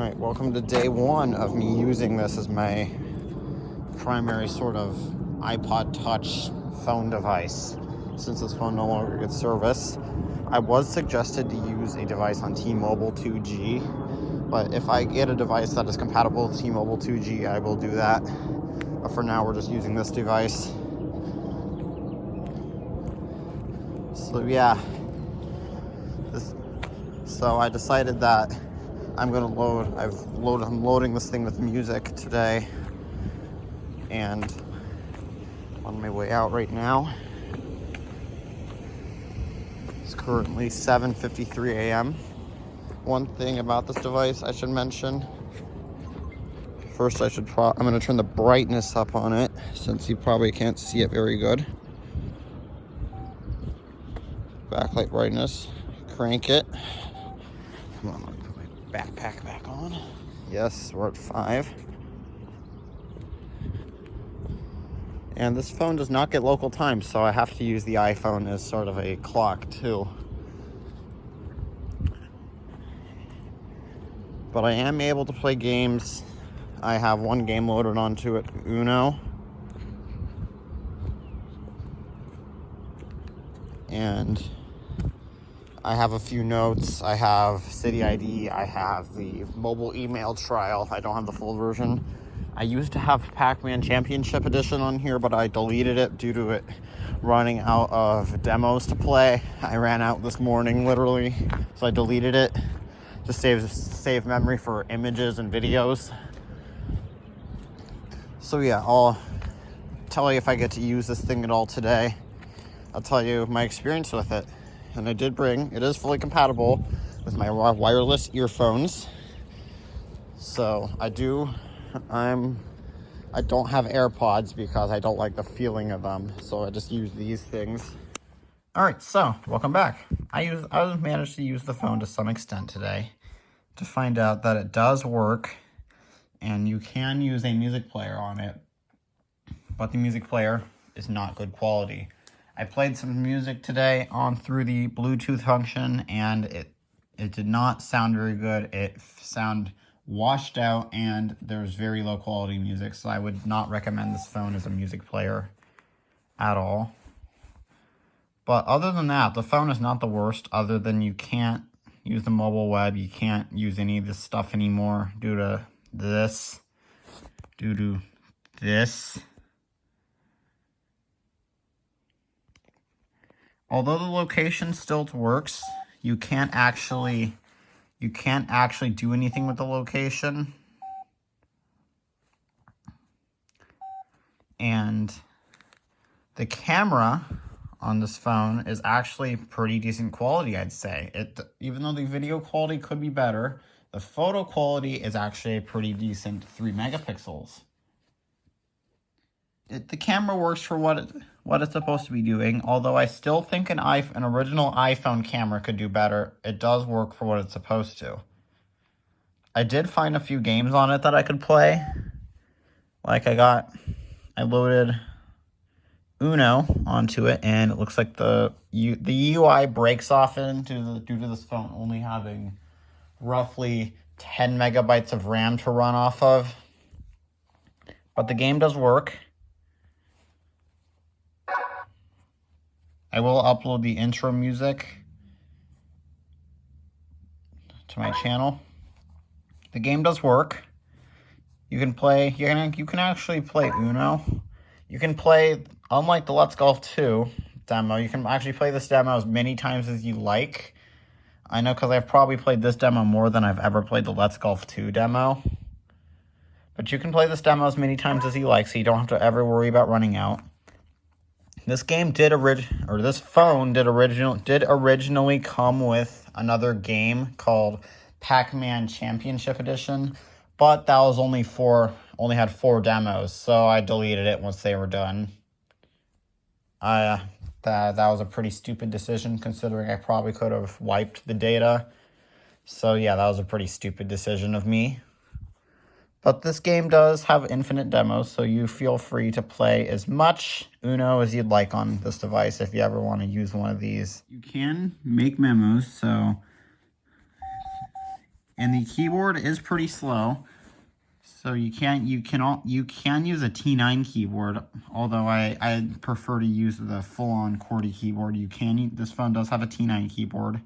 Alright, welcome to day one of me using this as my primary sort of iPod Touch phone device. Since this phone no longer gets service, I was suggested to use a device on T-Mobile 2G, but if I get a device that is compatible with T-Mobile 2G, I will do that. But for now, we're just using this device. So yeah, so I decided that I'm loading this thing with music today, and on my way out right now. It's currently 7:53 a.m. One thing about this device I should mention. First, I'm going to turn the brightness up on it since you probably can't see it very good. Backlight brightness. Crank it. Come on, let me put my backpack back on. Yes, we're at 5. And this phone does not get local time, so I have to use the iPhone as sort of a clock too. But I am able to play games. I have one game loaded onto it, Uno. And I have a few notes. I have City ID. I have the mobile email trial. I don't have the full version. I used to have Pac-Man Championship Edition on here, but I deleted it due to it running out of demos to play. I ran out this morning, literally, so I deleted it to save memory for images and videos. So yeah, I'll tell you if I get to use this thing at all today. I'll tell you my experience with it. And I did bring, it is fully compatible with my wireless earphones. So I don't have AirPods because I don't like the feeling of them. So I just use these things. All right, so welcome back. I managed to use the phone to some extent today to find out that it does work and you can use a music player on it, but the music player is not good quality. I played some music today through the Bluetooth function, and it did not sound very good. It sounded washed out, and there's very low quality music, so I would not recommend this phone as a music player at all. But other than that, the phone is not the worst, other than you can't use the mobile web. You can't use any of this stuff anymore due to this. Although the location still works, you can't actually do anything with the location. And the camera on this phone is actually pretty decent quality, I'd say. Even though the video quality could be better, the photo quality is actually a pretty decent 3 megapixels. The camera works for what it's supposed to be doing, although I still think an original iPhone camera could do better. It does work for what it's supposed to. I did find a few games on it that I could play. Like I loaded Uno onto it, and it looks like the UI breaks often due to this phone only having roughly 10 megabytes of RAM to run off of. But the game does work. I will upload the intro music to my channel. The game does work. You can actually play Uno. You can play, unlike the Let's Golf 2 demo, you can actually play this demo as many times as you like. I know because I've probably played this demo more than I've ever played the Let's Golf 2 demo. But you can play this demo as many times as you like, so you don't have to ever worry about running out. This phone did originally come with another game called Pac-Man Championship Edition, but that was only had 4 demos, so I deleted it once they were done. That was a pretty stupid decision, considering I probably could have wiped the data. So yeah, that was a pretty stupid decision of me. But this game does have infinite demos, so you feel free to play as much Uno as you'd like on this device if you ever want to use one of these. You can make memos, so and the keyboard is pretty slow. So you can use a T9 keyboard, although I prefer to use the full-on QWERTY keyboard. This phone does have a T9 keyboard,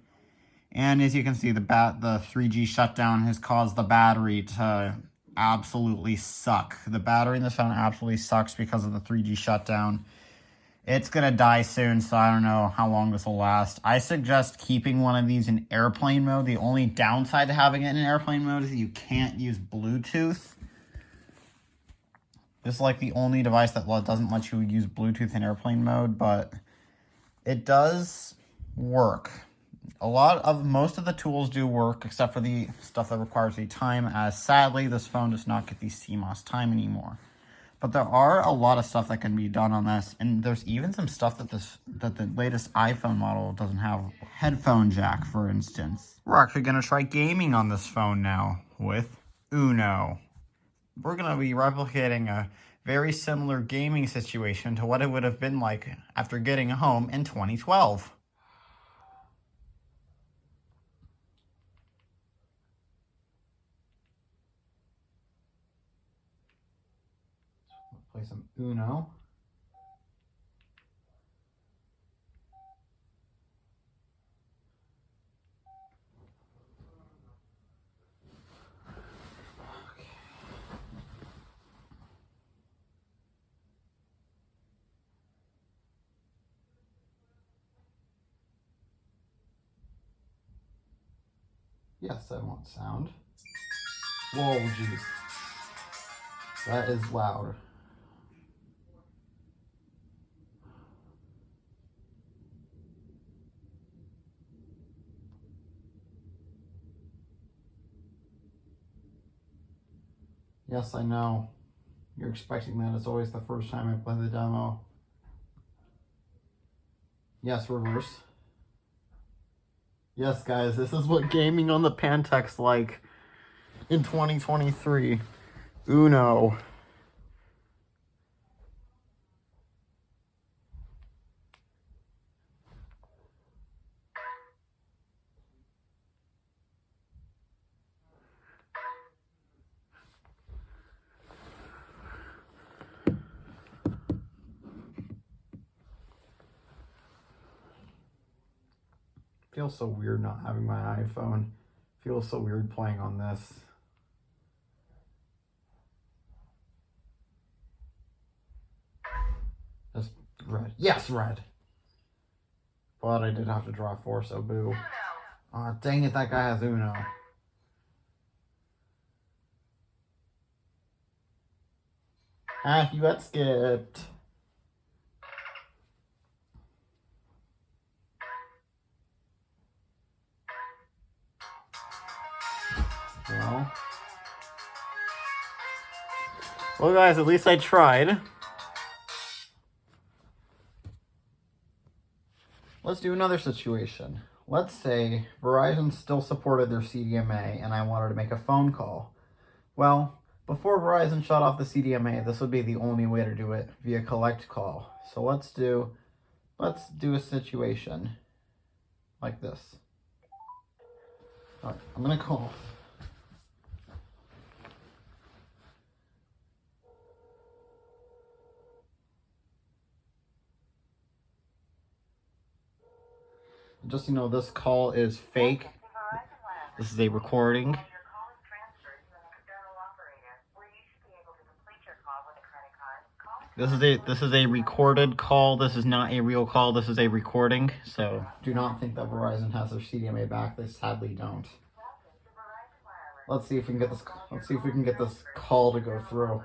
and as you can see, the 3G shutdown has caused the battery to absolutely suck. The battery in this phone absolutely sucks because of the 3G shutdown. It's gonna die soon, so I don't know how long this will last. I suggest keeping one of these in airplane mode. The only downside to having it in airplane mode is that you can't use Bluetooth. This is like the only device that doesn't let you use Bluetooth in airplane mode, but it does work. Most of the tools do work, except for the stuff that requires the time, as sadly this phone does not get the CMOS time anymore. But there are a lot of stuff that can be done on this, and there's even some stuff that the latest iPhone model doesn't have. Headphone jack, for instance. We're actually going to try gaming on this phone now with Uno. We're going to be replicating a very similar gaming situation to what it would have been like after getting home in 2012. Play some Uno. Yes, I want sound. Whoa, jeez. That is loud. Yes, I know. You're expecting that. It's always the first time I play the demo. Yes, reverse. Yes, guys, this is what gaming on the Pantech's like in 2023. Uno. Feels so weird not having my iPhone. Feels so weird playing on this. Just red. Yes, red. But I did have to draw 4, so boo. Aw, dang it, that guy has Uno. Ah, you got skipped. Well, guys, at least I tried. Let's do another situation. Let's say Verizon still supported their CDMA and I wanted to make a phone call. Well, before Verizon shut off the CDMA, this would be the only way to do it via collect call. So let's do a situation like this. All right, I'm gonna call. Just so you know, this call is fake. This is a recording. This is a recorded call. This is not a real call. This is a recording. So do not think that Verizon has their CDMA back. They sadly don't. Let's see if we can get this. Let's see if we can get this call to go through.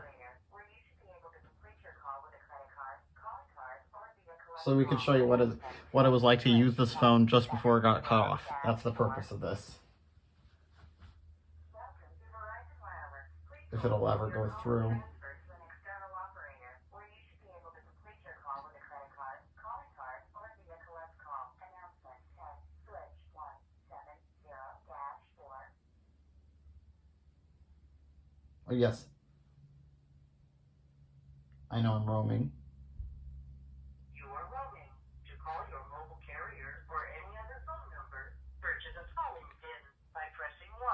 So we can show you what it was like to use this phone just before it got cut off. That's the purpose of this. If it'll ever go through. Oh, yes. I know I'm roaming. You are roaming. To call your mobile carrier or any other phone number, purchase a calling pin by pressing 1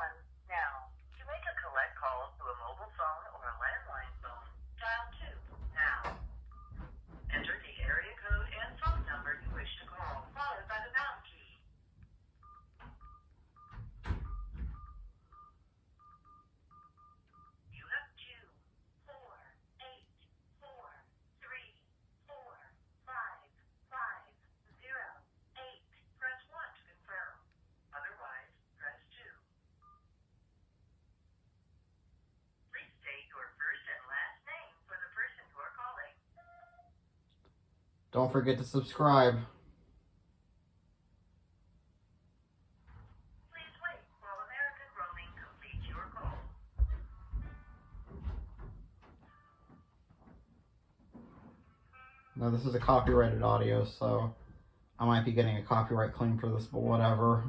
Don't forget to subscribe. Please wait while American Roaming completes your call. Now, this is a copyrighted audio, so I might be getting a copyright claim for this, but whatever.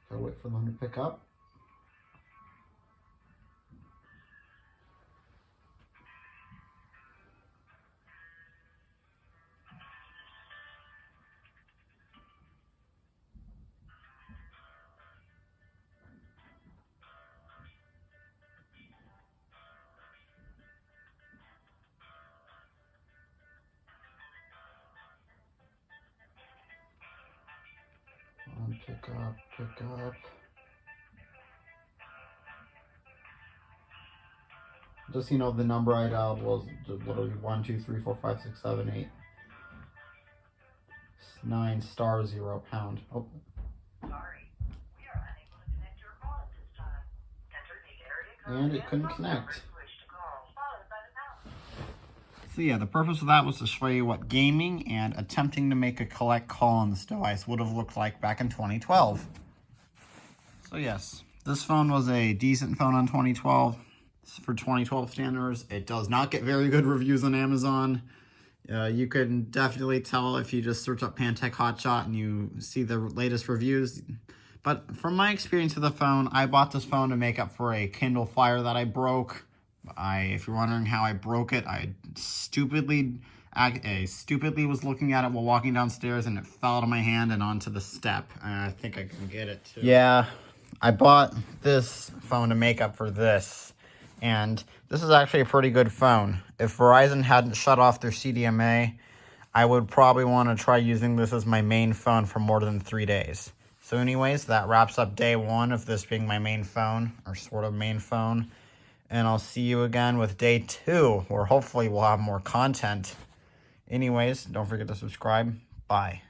Gotta wait for them to pick up. Pick up, pick up. Just so you know, the number I dialed was literally 1, 2, 3, 4, 5, 6, 7, 8, 9 star 0 pound. Oh, Sorry, we are unable to connect your call at this time. Enter the area code and it couldn't phone number connect. you wish to call, followed by the pound. So yeah, the purpose of that was to show you what gaming and attempting to make a collect call on this device would have looked like back in 2012. So yes, this phone was a decent phone on 2012. For 2012 standards, it does not get very good reviews on Amazon. You can definitely tell if you just search up Pantech Hotshot and you see the latest reviews. But from my experience with the phone, I bought this phone to make up for a Kindle Fire that I broke. If you're wondering how I broke it, I stupidly was looking at it while walking downstairs and it fell out of my hand and onto the step. I think I can get it too. Yeah, I bought this phone to make up for this. And this is actually a pretty good phone. If Verizon hadn't shut off their CDMA, I would probably want to try using this as my main phone for more than 3 days. So anyways, that wraps up day 1 of this being my main phone, or sort of main phone. And I'll see you again with day 2, where hopefully we'll have more content. Anyways, don't forget to subscribe. Bye.